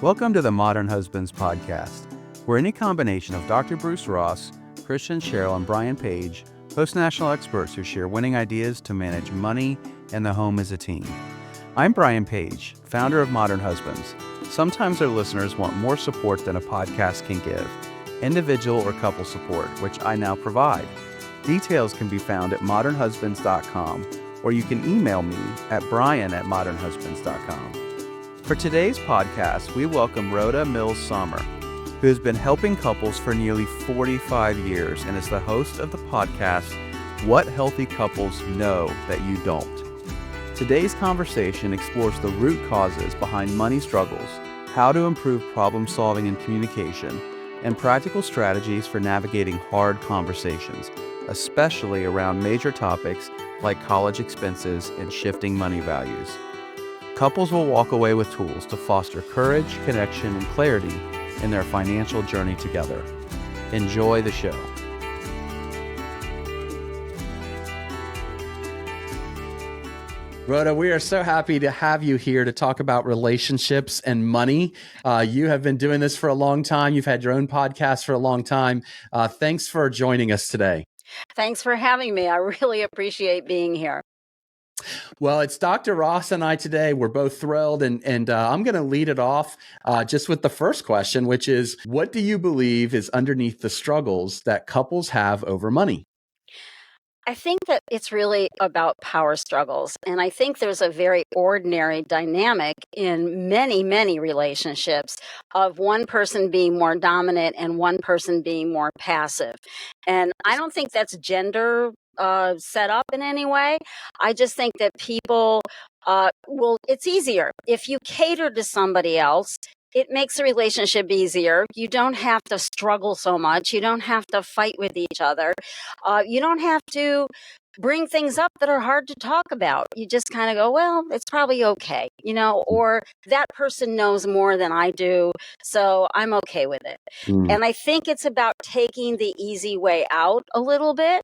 Welcome to the Modern Husbands Podcast, where any combination of Dr. Bruce Ross, Christian Sherrill, and Brian Page host national experts who share winning ideas to manage money and the home as a team. I'm Brian Page, founder of Modern Husbands. Sometimes our listeners want more support than a podcast can give, individual or couple support, which I now provide. Details can be found at modernhusbands.com, or you can email me at brian@modernhusbands.com. For today's podcast, we welcome Rhoda Mills Sommer, who has been helping couples for nearly 45 years and is the host of the podcast, What Healthy Couples Know That You Don't. Today's conversation explores the root causes behind money struggles, how to improve problem solving and communication, and practical strategies for navigating hard conversations, especially around major topics like college expenses and shifting money values. Couples will walk away with tools to foster courage, connection, and clarity in their financial journey together. Enjoy the show. Rhoda, we are so happy to have you here to talk about relationships and money. You have been doing this for a long time. You've had your own podcast for a long time. Thanks for joining us today. Thanks for having me. I really appreciate being here. Well, it's Dr. Ross and I today. We're both thrilled, and I'm going to lead it off just with the first question, which is, what do you believe is underneath the struggles that couples have over money? I think that it's really about power struggles. And I think there's a very ordinary dynamic in many, many relationships of one person being more dominant and one person being more passive. And I don't think that's gender set up in any way. I just think that people it's easier. If you cater to somebody else, it makes the relationship easier. You don't have to struggle so much. You don't have to fight with each other. You don't have to bring things up that are hard to talk about. You just kind of go, well, it's probably okay, or that person knows more than I do, so I'm okay with it. And I think it's about taking the easy way out a little bit.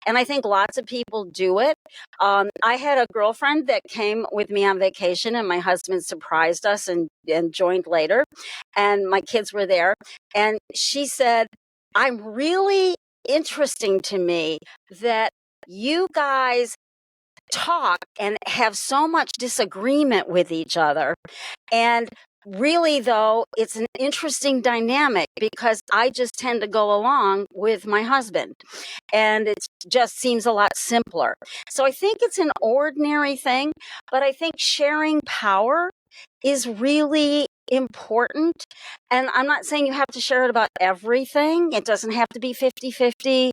And I think lots of people do it. I had a girlfriend that came with me on vacation, and my husband surprised us and joined later. And my kids were there. And she said, I'm really interesting to me that you guys talk and have so much disagreement with each other. And really, though, it's an interesting dynamic because I just tend to go along with my husband. And it just seems a lot simpler. So I think it's an ordinary thing, but I think sharing power is really important. And I'm not saying you have to share it about everything. It doesn't have to be 50-50.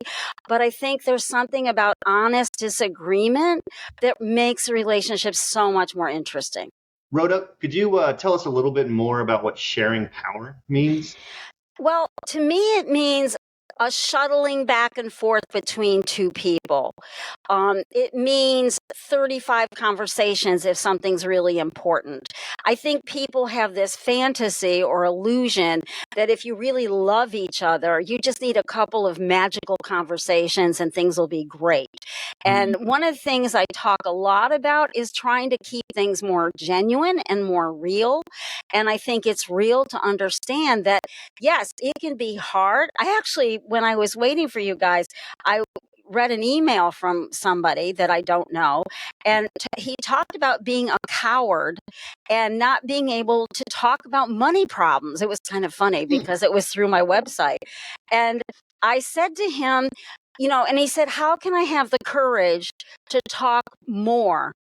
But I think there's something about honest disagreement that makes a relationship so much more interesting. Rhoda, could you tell us a little bit more about what sharing power means? Well, to me, it means a shuttling back and forth between two people. It means 35 conversations if something's really important. I think people have this fantasy or illusion that if you really love each other, you just need a couple of magical conversations and things will be great. And one of the things I talk a lot about is trying to keep things more genuine and more real. And I think it's real to understand that, yes, it can be hard. I actually, when I was waiting for you guys, I read an email from somebody that I don't know, and he talked about being a coward and not being able to talk about money problems. It was kind of funny because it was through my website. And I said to him, and he said, how can I have the courage to talk more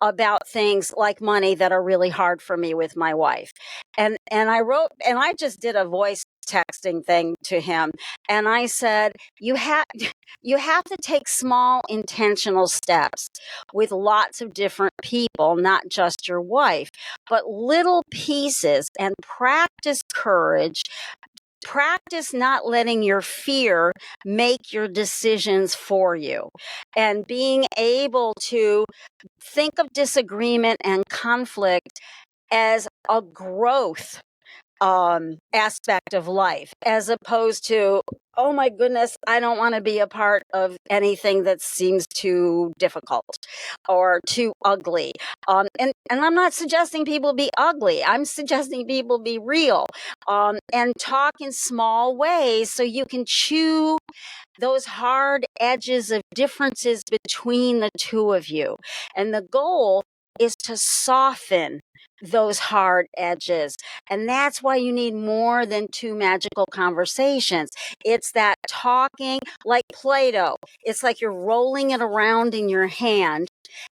about things like money that are really hard for me with my wife? And I just did a voice texting thing to him. And I said, you have to take small intentional steps with lots of different people, not just your wife, but little pieces, and practice courage. Practice not letting your fear make your decisions for you, and being able to think of disagreement and conflict as a growth aspect of life, as opposed to, oh my goodness, I don't want to be a part of anything that seems too difficult or too ugly. And I'm not suggesting people be ugly. I'm suggesting people be real, and talk in small ways so you can chew those hard edges of differences between the two of you. And the goal is to soften those hard edges. And that's why you need more than two magical conversations. It's that talking like Play-Doh. It's like you're rolling it around in your hand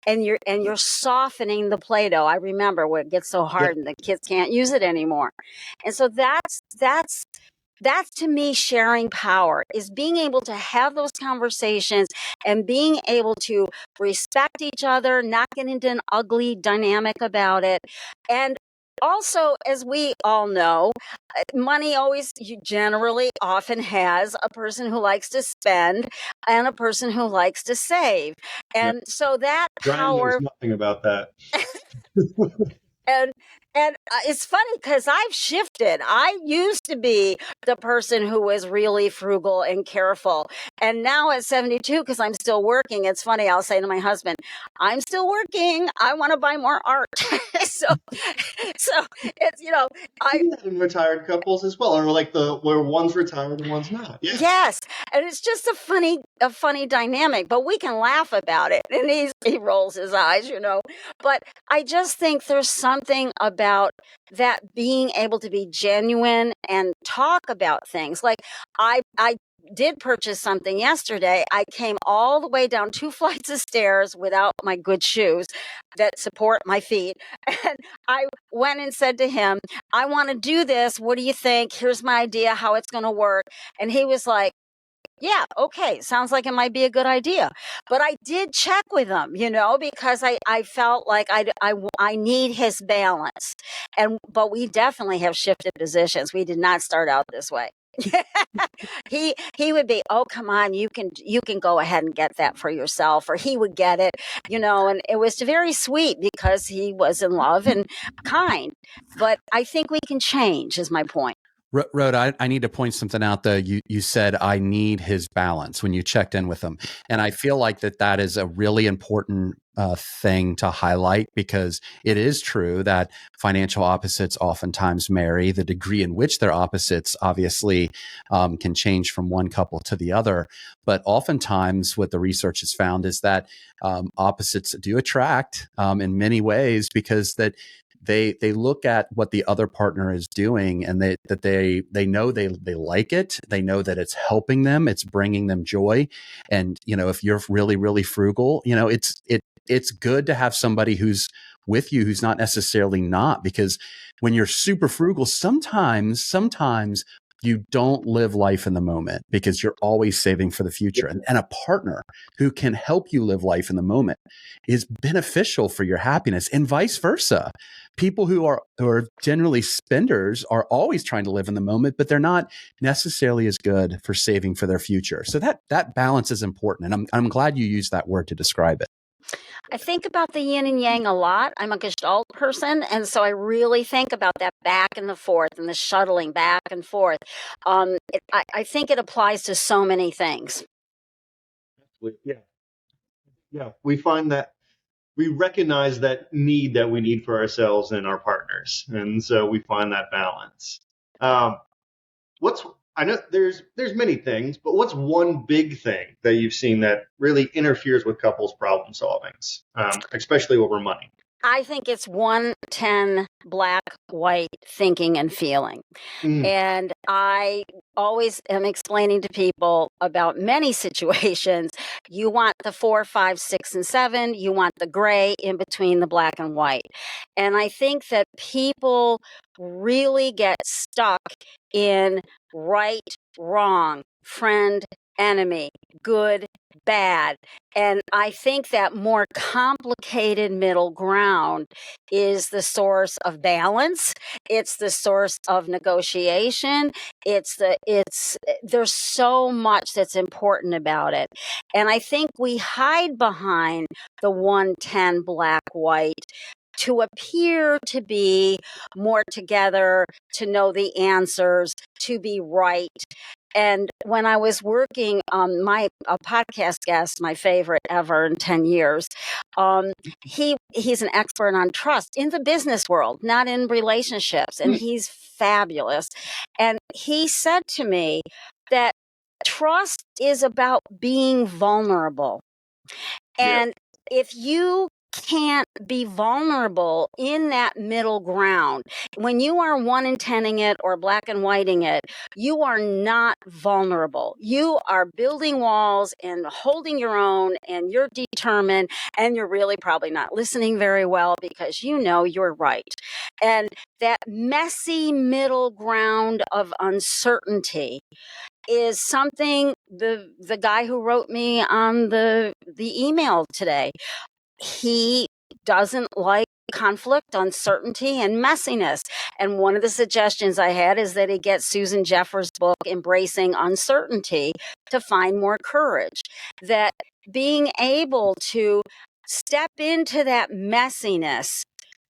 and you're softening the Play-Doh. I remember when it gets so hard and the kids can't use it anymore. And so that's to me sharing power, is being able to have those conversations and being able to respect each other, not get into an ugly dynamic about it. And also, as we all know, money always generally often has a person who likes to spend and a person who likes to save. And so that Brian knows power, nothing about that. and it's funny because I've shifted. I used to be the person who was really frugal and careful. And now at 72, because I'm still working, it's funny, I'll say to my husband, I'm still working. I want to buy more art. so it's, I, See that in retired couples as well, or like where one's retired and one's not. Yeah. yes. And it's just a funny dynamic, but we can laugh about it. And he rolls his eyes, but I just think there's something about that, being able to be genuine and talk about things. Like I did purchase something yesterday. I came all the way down 2 flights of stairs without my good shoes that support my feet. And I went and said to him, I want to do this. What do you think? Here's my idea how it's going to work. And he was like, yeah, okay, sounds like it might be a good idea. But I did check with him, because I felt like I need his balance. But we definitely have shifted positions. We did not start out this way. He would be, oh, come on, you can go ahead and get that for yourself, or he would get it, and it was very sweet because he was in love and kind. But I think we can change, is my point. Rhoda, I need to point something out though. You said I need his balance when you checked in with him. And I feel like that is a really important thing to highlight, because it is true that financial opposites oftentimes marry. The degree in which they're opposites obviously can change from one couple to the other. But oftentimes what the research has found is that opposites do attract in many ways, because that they look at what the other partner is doing, and they know they like it. They know that it's helping them. It's bringing them joy. And, if you're really, really frugal, it's good to have somebody who's with you who's not necessarily not, because when you're super frugal, sometimes you don't live life in the moment because you're always saving for the future. And a partner who can help you live life in the moment is beneficial for your happiness, and vice versa. People who are generally spenders are always trying to live in the moment, but they're not necessarily as good for saving for their future. So that balance is important. And I'm glad you used that word to describe it. I think about the yin and yang a lot. I'm a Gestalt person, and so I really think about that back and the forth and the shuttling back and forth. I think it applies to so many things. Yeah. We find that we recognize that need that we need for ourselves and our partners, and so we find that balance. I know there's many things, but what's one big thing that you've seen that really interferes with couples problem solvings, especially over money? I think it's 110 black, white thinking and feeling. And I always am explaining to people about many situations. You want the 4, 5, 6, and 7. You want the gray in between the black and white. And I think that people really get stuck in right, wrong, friend, enemy, good, bad. And I think that more complicated middle ground is the source of balance. It's the source of negotiation. There's so much that's important about it. And I think we hide behind the 110 black, white to appear to be more together, to know the answers, to be right. And when I was working, a podcast guest, my favorite ever in 10 years, he's an expert on trust in the business world, not in relationships. And he's fabulous. And he said to me that trust is about being vulnerable. And if you can't be vulnerable in that middle ground, when you are 1 and 10ing it or black and whiting it, you are not vulnerable. You are building walls and holding your own, and you're determined, and you're really probably not listening very well because you know you're right. And that messy middle ground of uncertainty is something the guy who wrote me on the email today, he doesn't like conflict, uncertainty, and messiness. And one of the suggestions I had is that he get Susan Jeffers' book, Embracing Uncertainty, to find more courage. That being able to step into that messiness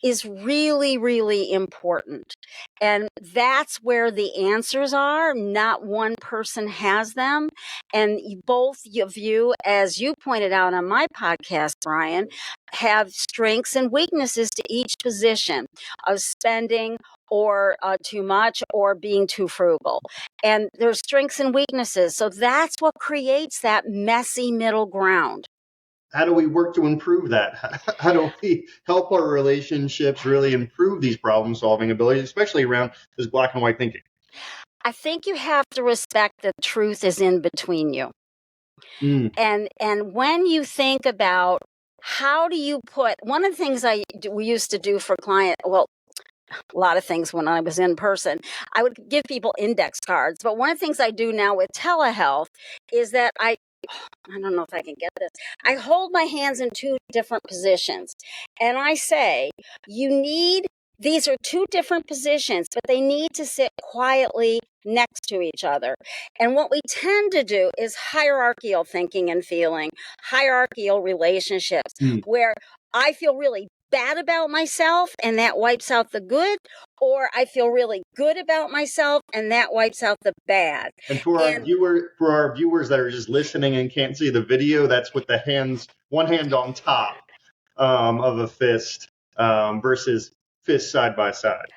is really, really important. And that's where the answers are. Not one person has them. And both of you, as you pointed out on my podcast, Brian, have strengths and weaknesses to each position of spending or too much or being too frugal. And there's strengths and weaknesses. So that's what creates that messy middle ground. How do we work to improve that? How do we help our relationships really improve these problem solving abilities, especially around this black and white thinking? I think you have to respect that truth is in between you. And when you think about how do you put, one of the things we used to do for client, well, a lot of things when I was in person, I would give people index cards. But one of the things I do now with telehealth is that I don't know if I can get this. I hold my hands in 2 different positions. And I say, these are 2 different positions, but they need to sit quietly next to each other. And what we tend to do is hierarchical thinking and feeling, hierarchical relationships, where I feel really bad about myself and that wipes out the good, or I feel really good about myself and that wipes out the bad. And for our viewers that are just listening and can't see the video, that's with the hands, one hand on top of a fist versus fists side by side.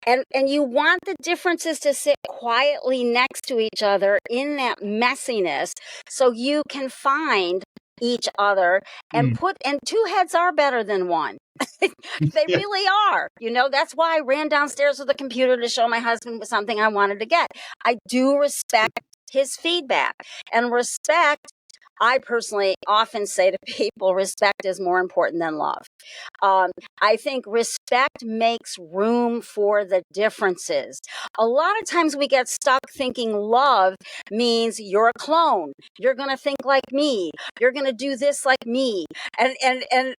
And you want the differences to sit quietly next to each other in that messiness so you can find each other and 2 heads are better than one. They really are. You know, that's why I ran downstairs with a computer to show my husband something I wanted to get. I do respect his feedback, and respect, I personally often say to people, respect is more important than love. I think respect makes room for the differences. A lot of times we get stuck thinking love means you're a clone. You're going to think like me. You're going to do this like me. And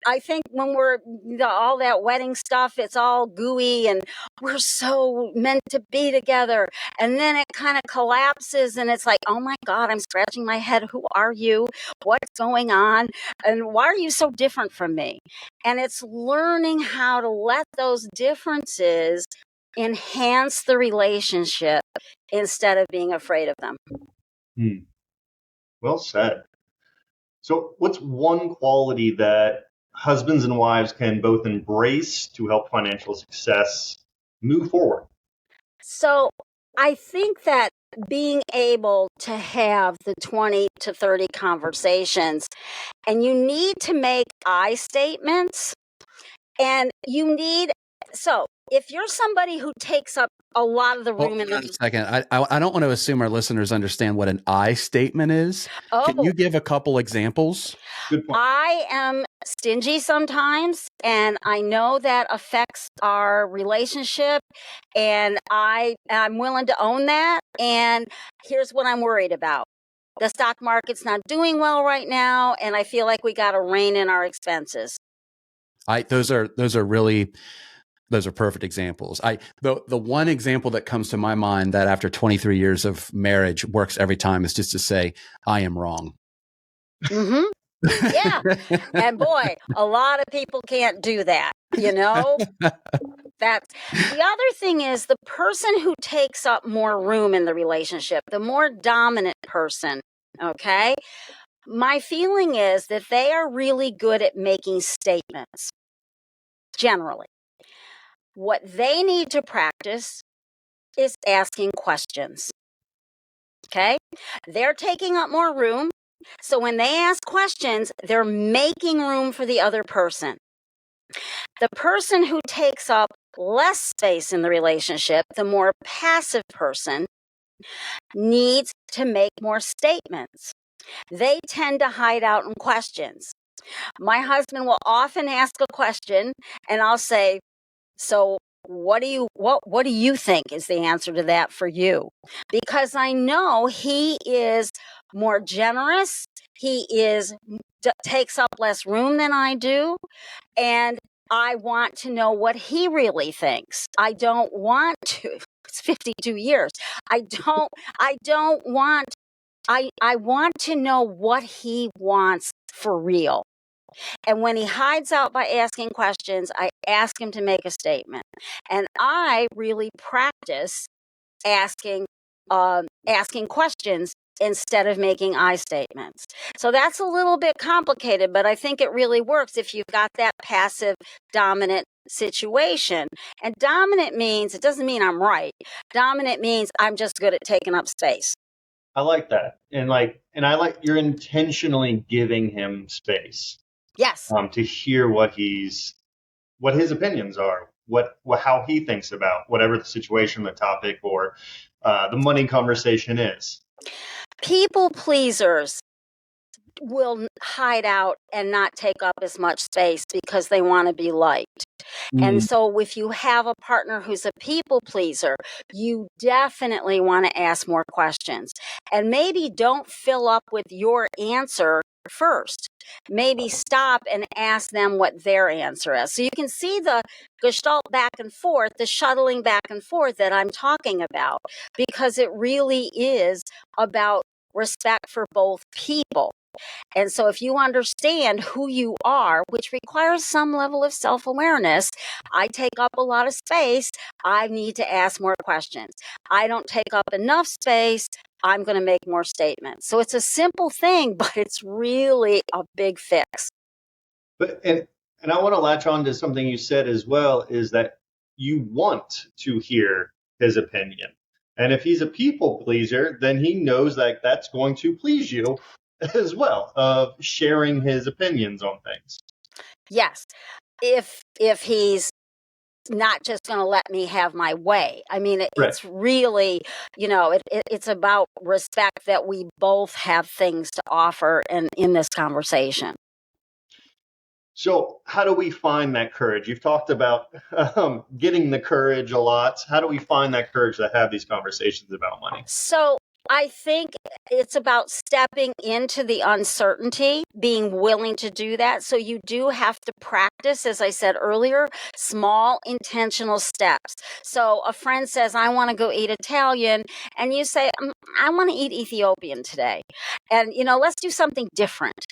I think when we're all that wedding stuff, it's all gooey and we're so meant to be together. And then it kind of collapses and it's like, oh my God, I'm scratching my head. Who are you? What's going on? And why are you so different from me? And it's learning how to let those differences enhance the relationship instead of being afraid of them. Well said. So what's one quality that husbands and wives can both embrace to help financial success move forward? So I think that being able to have the 20 to 30 conversations, and you need to make I statements, and so if you're somebody who takes up a lot of the room in Hold on a second. I don't want to assume our listeners understand what an I statement is. Can you give a couple examples? Good point. I am stingy sometimes, and I know that affects our relationship, and I'm willing to own that. And here's what I'm worried about. The stock market's not doing well right now, and I feel like we got to rein in our expenses. Those are perfect examples. The one example that comes to my mind that after 23 years of marriage works every time is just to say, I am wrong. Yeah. And boy, a lot of people can't do that, you know? That's the other thing is the person who takes up more room in the relationship, the more dominant person, okay? My feeling is that they are really good at making statements, generally. What they need to practice is asking questions, okay? They're taking up more room. So when they ask questions, they're making room for the other person. The person who takes up less space in the relationship, the more passive person, needs to make more statements. They tend to hide out in questions. My husband will often ask a question and I'll say, so what do you think is the answer to that for you? Because I know he is more generous. He takes up less room than I do. And I want to know what he really thinks. I don't want to. It's 52 years. I want to know what he wants for real. And when he hides out by asking questions, I ask him to make a statement. And I really practice asking questions instead of making I statements. So that's a little bit complicated, but I think it really works if you've got that passive dominant situation. And dominant means, it doesn't mean I'm right. Dominant means I'm just good at taking up space. I like that. And I like you're intentionally giving him space. Yes. To hear what his opinions are, how he thinks about whatever the situation, the topic, or the money conversation is. People pleasers will hide out and not take up as much space because they want to be liked. And so if you have a partner who's a people pleaser, you definitely want to ask more questions. And maybe don't fill up with your answer first. Maybe stop and ask them what their answer is. So you can see the gestalt back and forth, the shuttling back and forth that I'm talking about, because it really is about respect for both people. And so if you understand who you are, which requires some level of self-awareness, I take up a lot of space, I need to ask more questions. I don't take up enough space, I'm going to make more statements. So it's a simple thing, but it's really a big fix. But and I want to latch on to something you said as well, is that you want to hear his opinion. And if he's a people pleaser, then he knows that that's going to please you as well, of sharing his opinions on things. Yes. If he's not just going to let me have my way. I mean, it's really, it's about respect that we both have things to offer in this conversation. So how do we find that courage? You've talked about getting the courage a lot. How do we find that courage to have these conversations about money? So I think it's about stepping into the uncertainty, being willing to do that. So you do have to practice, as I said earlier, small intentional steps. So a friend says, I want to go eat Italian. And you say, I want to eat Ethiopian today. And, let's do something different.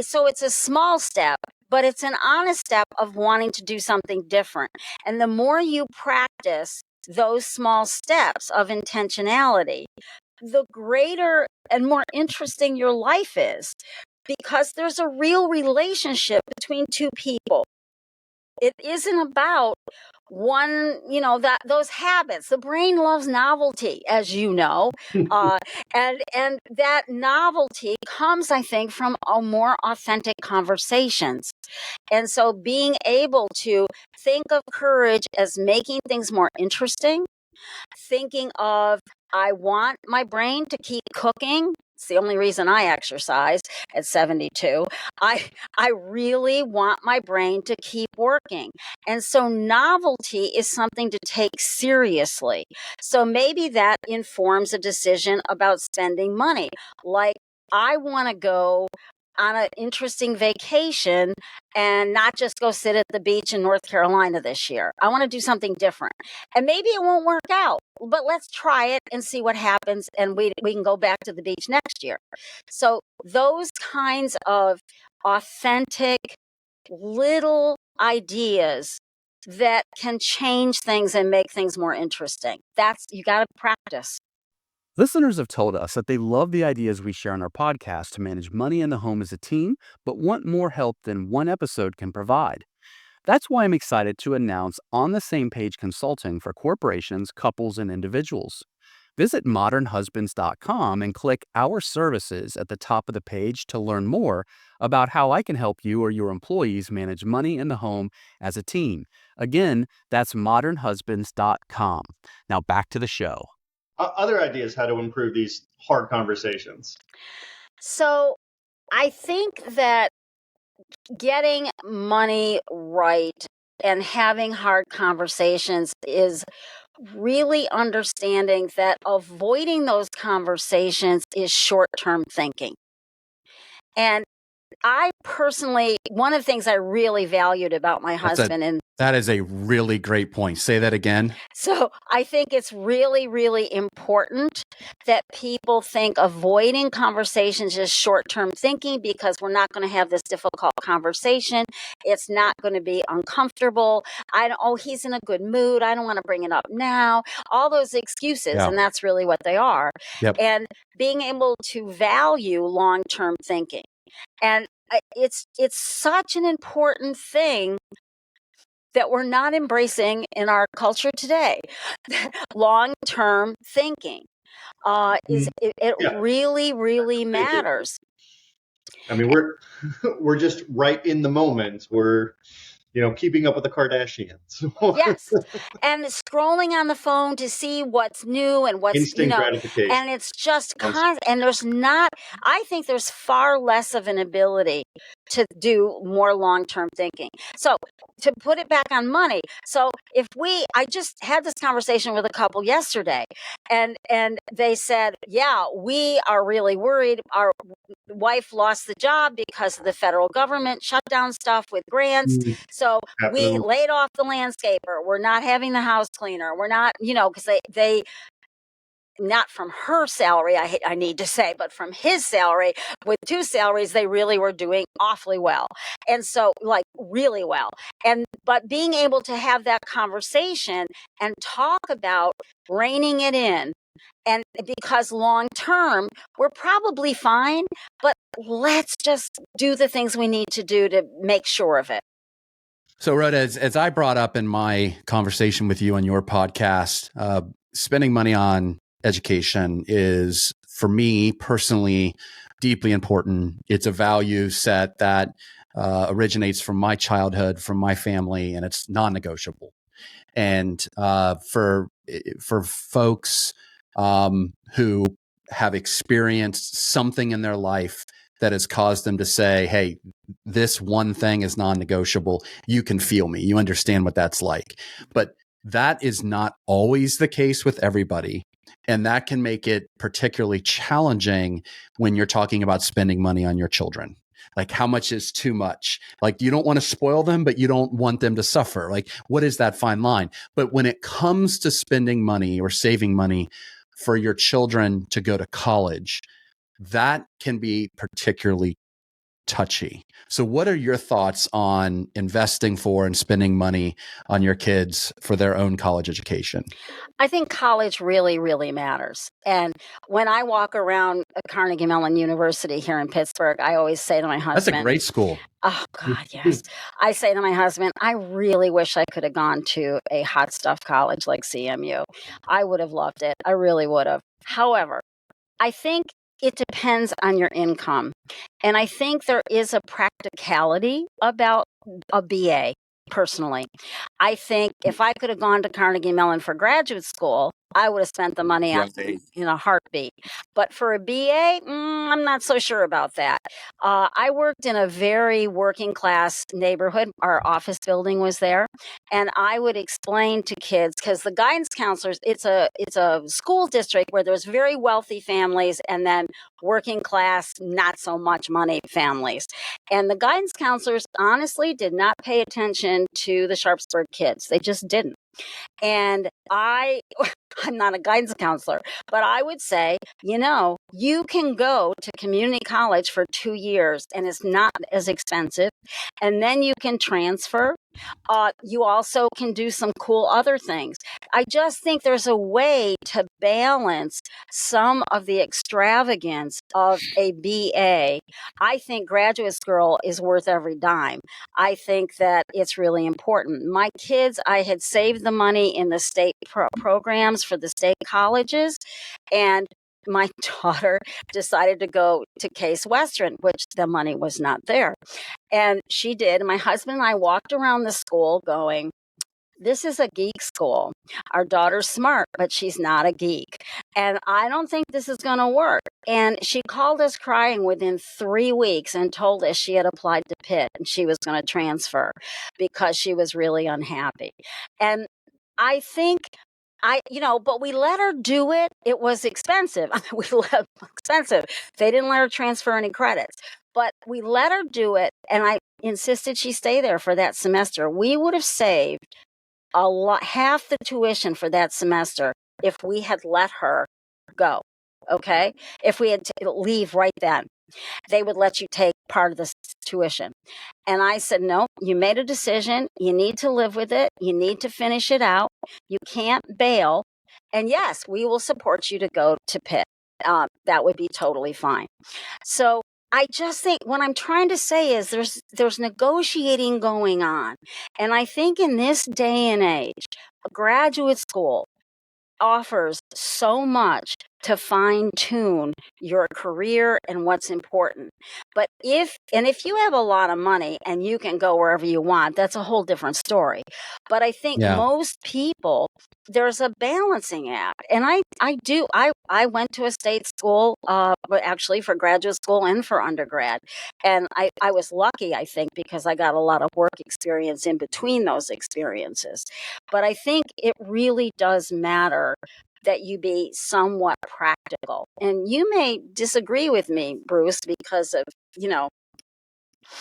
So it's a small step, but it's an honest step of wanting to do something different. And the more you practice those small steps of intentionality, the greater and more interesting your life is, because there's a real relationship between two people. It isn't about one, those habits. The brain loves novelty, as you know, and that novelty comes, I think, from a more authentic conversations. And so being able to think of courage as making things more interesting, thinking of, I want my brain to keep cooking. It's the only reason I exercise at 72. I really want my brain to keep working. And so novelty is something to take seriously. So maybe that informs a decision about spending money. Like, I want to go on an interesting vacation and not just go sit at the beach in North Carolina this year. I want to do something different. And maybe it won't work out, but let's try it and see what happens. And we can go back to the beach next year. So those kinds of authentic little ideas that can change things and make things more interesting. You got to practice. Listeners have told us that they love the ideas we share on our podcast to manage money in the home as a team, but want more help than one episode can provide. That's why I'm excited to announce On the Same Page Consulting for corporations, couples, and individuals. Visit modernhusbands.com and click Our Services at the top of the page to learn more about how I can help you or your employees manage money in the home as a team. Again, that's modernhusbands.com. Now back to the show. Other ideas how to improve these hard conversations. So I think that getting money right and having hard conversations is really understanding that avoiding those conversations is short-term thinking. And I personally, one of the things I really valued about my husband, that is a really great point. Say that again. So I think it's really, really important that people think avoiding conversations is short-term thinking, because we're not going to have this difficult conversation. It's not going to be uncomfortable. He's in a good mood. I don't want to bring it up now. All those excuses, and that's really what they are. Yep. And being able to value long-term thinking. And it's such an important thing that we're not embracing in our culture today. Long-term thinking really, really matters. I mean, we're just right in the moment. We're keeping up with the Kardashians. Yes. And scrolling on the phone to see what's new and what's, instant gratification. And it's just constant. And I think there's far less of an ability to do more long-term thinking. So to put it back on money. So I just had this conversation with a couple yesterday, and they said, yeah, we are really worried. Our wife lost the job because of the federal government shut down stuff with grants. So we laid off the landscaper. We're not having the house cleaner. We're not, because they not from her salary, I need to say, but from his salary, with 2 salaries, they really were doing awfully well. And so, really well. But being able to have that conversation and talk about reining it in, and because long term, we're probably fine, but let's just do the things we need to do to make sure of it. So, Rhoda, as I brought up in my conversation with you on your podcast, spending money on education is, for me personally, deeply important. It's a value set that originates from my childhood, from my family, and it's non-negotiable. And for folks who have experienced something in their life that has caused them to say, hey, this one thing is non-negotiable, you can feel me. You understand what that's like. But that is not always the case with everybody. And that can make it particularly challenging when you're talking about spending money on your children. Like, how much is too much? Like, you don't want to spoil them, but you don't want them to suffer. Like, what is that fine line? But when it comes to spending money or saving money for your children to go to college, that can be particularly touchy. So what are your thoughts on investing for and spending money on your kids for their own college education? I think college really, really matters. And when I walk around Carnegie Mellon University here in Pittsburgh, I always say to my husband— That's a great school. Oh, God, yes. I say to my husband, I really wish I could have gone to a hot stuff college like CMU. I would have loved it. I really would have. However, I think it depends on your income. And I think there is a practicality about a BA, personally. I think if I could have gone to Carnegie Mellon for graduate school, I would have spent the money on in a heartbeat. But for a BA, I'm not so sure about that. I worked in a very working class neighborhood. Our office building was there, and I would explain to kids, because the guidance counselors, it's a school district where there's very wealthy families and then working class, not so much money families. And the guidance counselors honestly did not pay attention to the Sharpsburg kids. They just didn't. And I'm not a guidance counselor, but I would say, you can go to community college for 2 years and it's not as expensive. And then you can transfer. You also can do some cool other things. I just think there's a way to balance some of the extravagance of a BA. I think graduate school is worth every dime. I think that it's really important. My kids, I had saved the money in the state programs for the state colleges, and my daughter decided to go to Case Western, which the money was not there. And she did. My husband and I walked around the school going, this is a geek school. Our daughter's smart, but she's not a geek. And I don't think this is going to work. And she called us crying within 3 weeks and told us she had applied to Pitt and she was going to transfer because she was really unhappy. And I think but we let her do it. It was expensive. Expensive. They didn't let her transfer any credits, but we let her do it. And I insisted she stay there for that semester. We would have saved half the tuition for that semester if we had let her go. Okay. If we had to leave right then, they would let you take part of the tuition. And I said, no, you made a decision. You need to live with it. You need to finish it out. You can't bail. And yes, we will support you to go to Pitt. That would be totally fine. So I just think what I'm trying to say is there's negotiating going on. And I think in this day and age, a graduate school offers so much to fine tune your career and what's important. But if you have a lot of money and you can go wherever you want, that's a whole different story. But I think most people, there's a balancing act. And I went to a state school, actually for graduate school and for undergrad. And I was lucky, I think, because I got a lot of work experience in between those experiences. But I think it really does matter that you be somewhat practical. And you may disagree with me, Bruce, because of,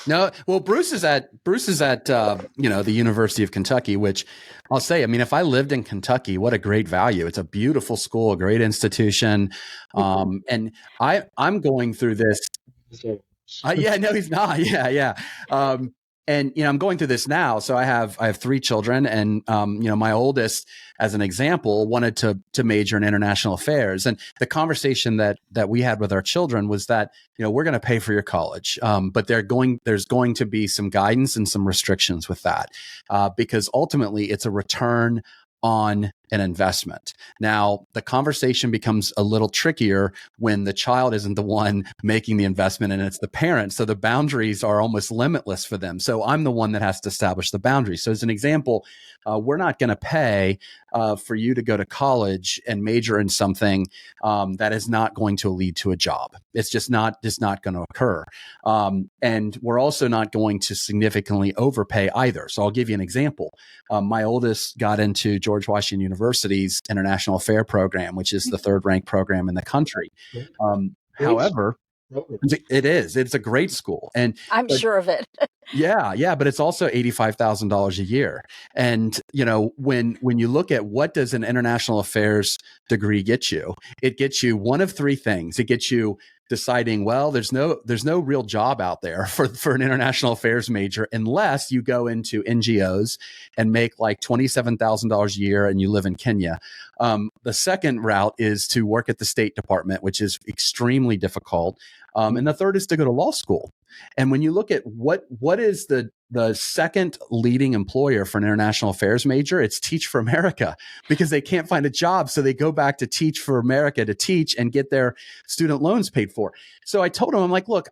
No, well, Bruce is at the University of Kentucky, which I'll say, I mean, if I lived in Kentucky, what a great value. It's a beautiful school, a great institution. And I'm going through this. Yeah, no, he's not. Yeah. And I'm going through this now. So I have 3 children, and my oldest, as an example, wanted to major in international affairs. And the conversation that we had with our children was that we're going to pay for your college, but there's going to be some guidance and some restrictions with that, because ultimately it's a return on an investment. Now, the conversation becomes a little trickier when the child isn't the one making the investment and it's the parent. So the boundaries are almost limitless for them. So I'm the one that has to establish the boundaries. So as an example, we're not going to pay for you to go to college and major in something that is not going to lead to a job. It's just not going to occur. And we're also not going to significantly overpay either. So I'll give you an example. My oldest got into George Washington University's International Affair program, which is the 3rd ranked program in the country. However, it's a great school, and I'm sure of it. Yeah, but it's also $85,000 a year. And when you look at what does an international affairs degree get you, it gets you one of 3 things. It gets you deciding, well, there's no real job out there for an international affairs major unless you go into NGOs and make like $27,000 a year and you live in Kenya. The second route is to work at the State Department, which is extremely difficult. And the third is to go to law school. And when you look at what is the second leading employer for an international affairs major, it's Teach for America, because they can't find a job. So they go back to Teach for America to teach and get their student loans paid for. So I told him, I'm like, look,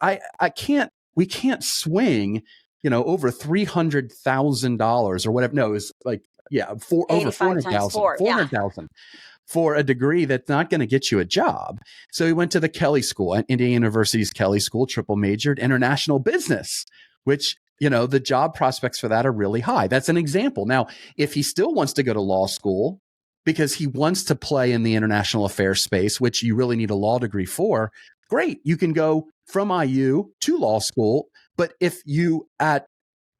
we can't swing, over $300,000 or whatever. No, it was like, over 85 times 400,000, 4. Yeah. for a degree that's not going to get you a job. So he went to the Kelly School, at Indiana University's Kelly School, triple majored international business, which, the job prospects for that are really high. That's an example. Now, if he still wants to go to law school because he wants to play in the international affairs space, which you really need a law degree for, great. You can go from IU to law school. But if you, at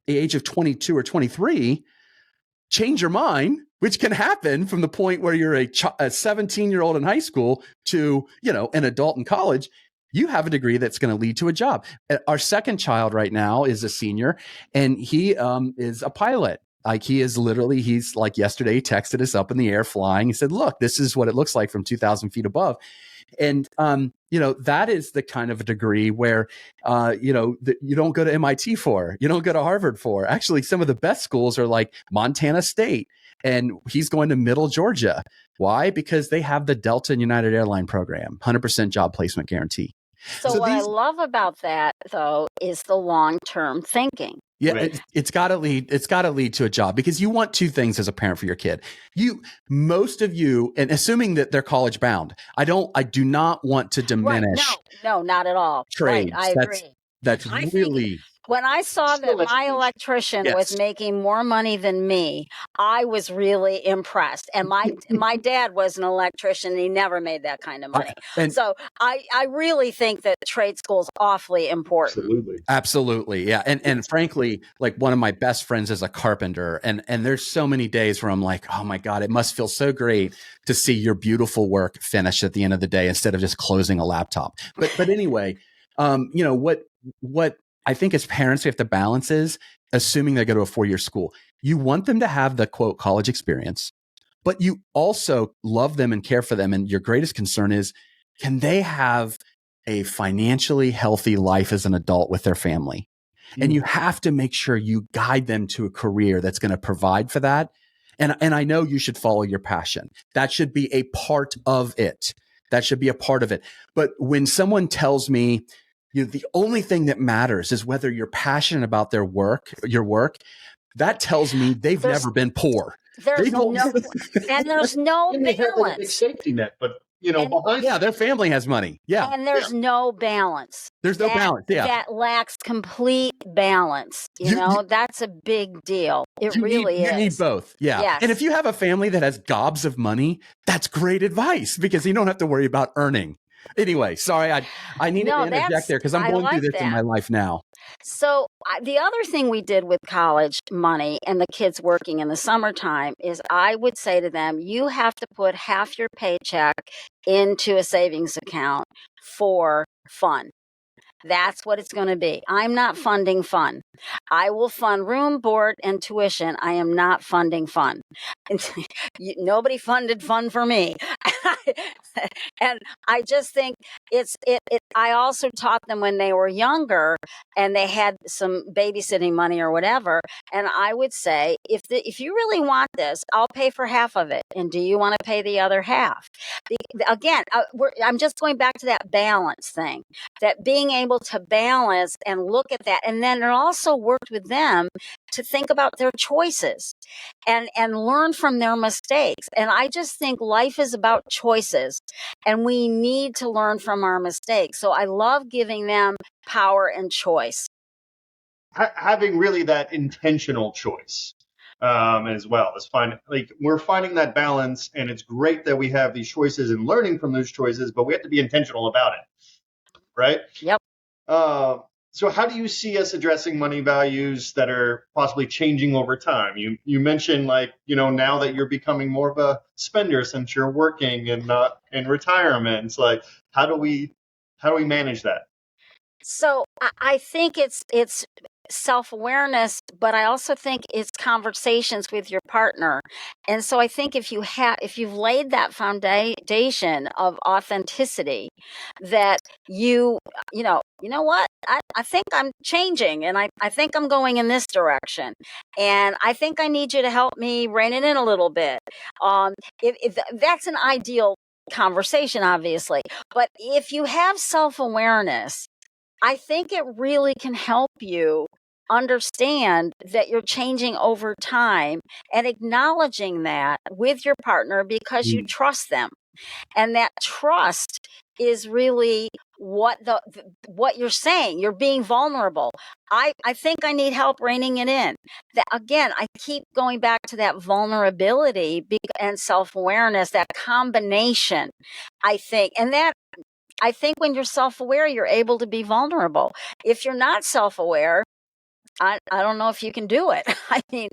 the age of 22 or 23, change your mind, which can happen from the point where you're a 17-year-old in high school to, an adult in college, you have a degree that's going to lead to a job. Our second child right now is a senior, and he is a pilot. Like he's like yesterday, he texted us up in the air flying. He said, look, this is what it looks like from 2,000 feet above. And, that is the kind of a degree where, that you don't go to MIT for, you don't go to Harvard for. Actually, some of the best schools are like Montana State, and he's going to Middle Georgia. Why? Because they have the Delta and United Airline program, 100% job placement guarantee. So what I love about that, though, is the long-term thinking. Yeah, Right. it's got to lead to a job, because you want two things as a parent for your kid. Most of you, and assuming that they're college bound, I do not want to diminish. Right. No, not at all. Trades. Right, I agree. That's really. When I saw that my electrician was making more money than me, I was really impressed. And my dad was an electrician, and he never made that kind of money. So I really think that trade school is awfully important. Absolutely. Yeah. And frankly, like one of my best friends is a carpenter, and there's so many days where I'm like, oh my God, it must feel so great to see your beautiful work finished at the end of the day instead of just closing a laptop. But anyway, what I think as parents we have to balance is, assuming they go to a 4-year school, you want them to have the quote college experience, but you also love them and care for them. And your greatest concern is, can they have a financially healthy life as an adult with their family? And you have to make sure you guide them to a career that's going to provide for that. And I know you should follow your passion. That should be a part of it. But when someone tells me, the only thing that matters is whether you're passionate about your work, that tells me they've never been poor. There's no balance. Safety net, but their family has money. Yeah. And there's no balance. There's no balance. Yeah. That lacks complete balance. That's a big deal. It really is. You need both. Yeah. Yes. And if you have a family that has gobs of money, that's great advice, because you don't have to worry about earning. Anyway, sorry, I needed to interject there, because I'm going through this in my life now. So the other thing we did with college money and the kids working in the summertime is, I would say to them, you have to put half your paycheck into a savings account for fun. That's what it's going to be. I'm not funding fun. I will fund room, board, and tuition. I am not funding fun. Nobody funded fun for me. And I just think I also taught them when they were younger and they had some babysitting money or whatever. And I would say, if you really want this, I'll pay for half of it. And do you want to pay the other half? Again, I'm just going back to that balance thing, that being able to balance and look at that. And then it also worked with them to think about their choices and learn from their mistakes. And I just think life is about choices, and we need to learn from our mistakes. So I love giving them power and choice. Having really that intentional choice as well is fine. Like, we're finding that balance, and it's great that we have these choices and learning from those choices, but we have to be intentional about it. Right? Yep. So how do you see us addressing money values that are possibly changing over time? You mentioned, now that you're becoming more of a spender since you're working and not in retirement. It's like, how do we manage that? So I think it's self-awareness, but I also think it's conversations with your partner. And so I think if you've laid that foundation of authenticity, that you know what, I think I'm changing, and I think I'm going in this direction, and I think I need you to help me rein it in a little bit. If that's an ideal conversation, obviously, but if you have self-awareness, I think it really can help you understand that you're changing over time and acknowledging that with your partner because you trust them. And that trust is really what what you're saying. You're being vulnerable. I think I need help reining it in. That again, I keep going back to that vulnerability and self-awareness, that combination, I think. And that I think when you're self-aware, you're able to be vulnerable. If you're not self-aware, I don't know if you can do it. I mean,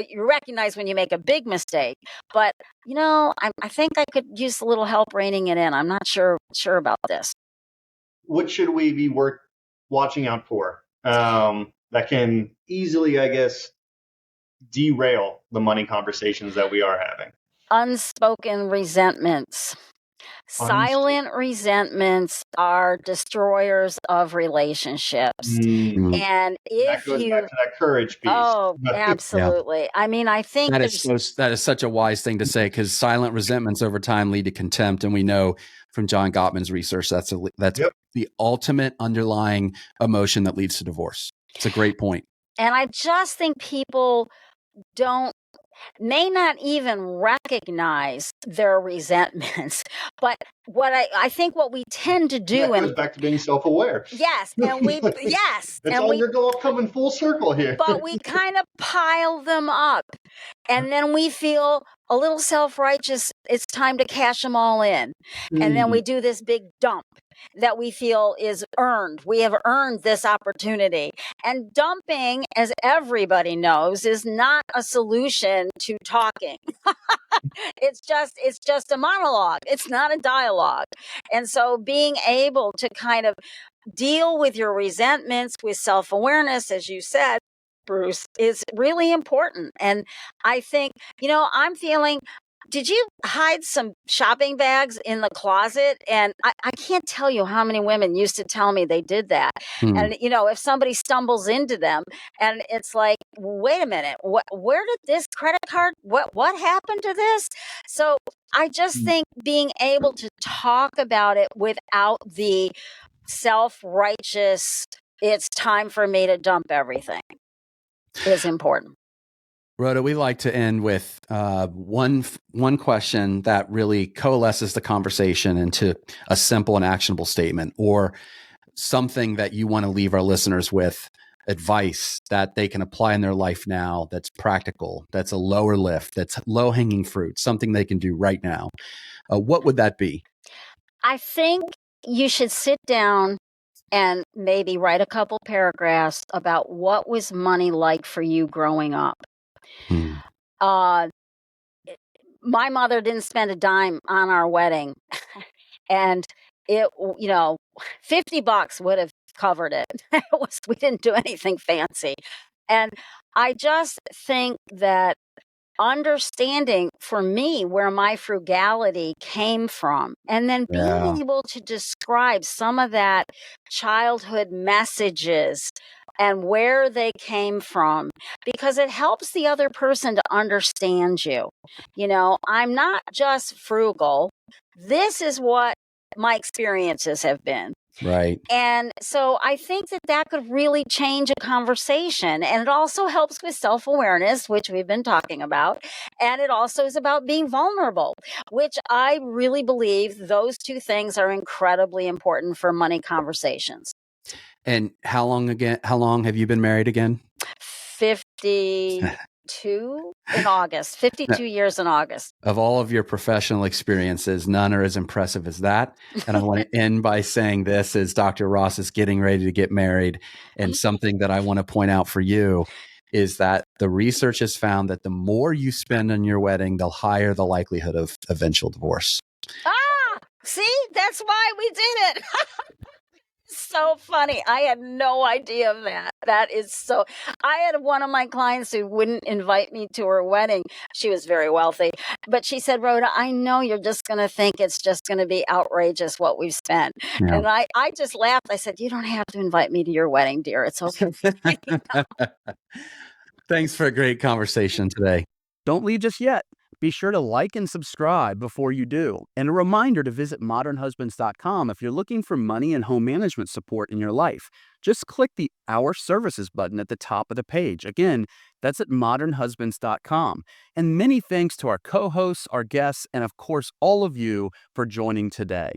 you recognize when you make a big mistake, but I think I could use a little help reining it in. I'm not sure about this. What should we be watching out for that can easily, I guess, derail the money conversations that we are having? Unspoken resentments. Silent resentments are destroyers of relationships. And if that goes back to that courage piece. Oh, absolutely. Yeah. I mean, I think that is such a wise thing to say, because silent resentments over time lead to contempt. And we know from John Gottman's research, that's the ultimate underlying emotion that leads to divorce. It's a great point. And I just think people may not even recognize their resentments. But I think what we tend to do, that goes back to being self-aware. Yes, and It's all you're going coming full circle here. But we kind of pile them up, and then we feel a little self-righteous. It's time to cash them all in, and then we do this big dump that we feel is earned. We have earned this opportunity. And dumping, as everybody knows, is not a solution to talking. It's just a monologue. It's not a dialogue. And so being able to kind of deal with your resentments with self-awareness, as you said, Bruce, is really important. And I think, I'm feeling, did you hide some shopping bags in the closet? And I can't tell you how many women used to tell me they did that. And, if somebody stumbles into them and it's like, wait a minute, where did this credit card, what happened to this? So I just think being able to talk about it without the self-righteous, it's time for me to dump everything, is important. Rhoda, we like to end with one question that really coalesces the conversation into a simple and actionable statement, or something that you want to leave our listeners with, advice that they can apply in their life now, that's practical, that's a lower lift, that's low-hanging fruit, something they can do right now. What would that be? I think you should sit down and maybe write a couple paragraphs about what was money like for you growing up. My mother didn't spend a dime on our wedding, and it, $50 would have covered it. We didn't do anything fancy. And I just think that understanding for me where my frugality came from, and then being able to describe some of that childhood messages and where they came from, because it helps the other person to understand you. I'm not just frugal. This is what my experiences have been. Right. And so I think that could really change a conversation. And it also helps with self-awareness, which we've been talking about. And it also is about being vulnerable, which I really believe those two things are incredibly important for money conversations. And how long have you been married again? 52 in August, 52 years in August. Of all of your professional experiences, none are as impressive as that. And I want to end by saying this, as Dr. Ross is getting ready to get married. And something that I want to point out for you is that the research has found that the more you spend on your wedding, the higher the likelihood of eventual divorce. See, that's why we did it. So funny. I had no idea of that. That is so. I had one of my clients who wouldn't invite me to her wedding. She was very wealthy, but she said, Rhoda, I know you're just going to think it's just going to be outrageous what we've spent. Yeah. And I just laughed. I said, you don't have to invite me to your wedding, dear. It's okay. Thanks for a great conversation today. Don't leave just yet. Be sure to like and subscribe before you do. And a reminder to visit modernhusbands.com if you're looking for money and home management support in your life. Just click the Our Services button at the top of the page. Again, that's at modernhusbands.com. And many thanks to our co hosts, our guests, and of course, all of you for joining today.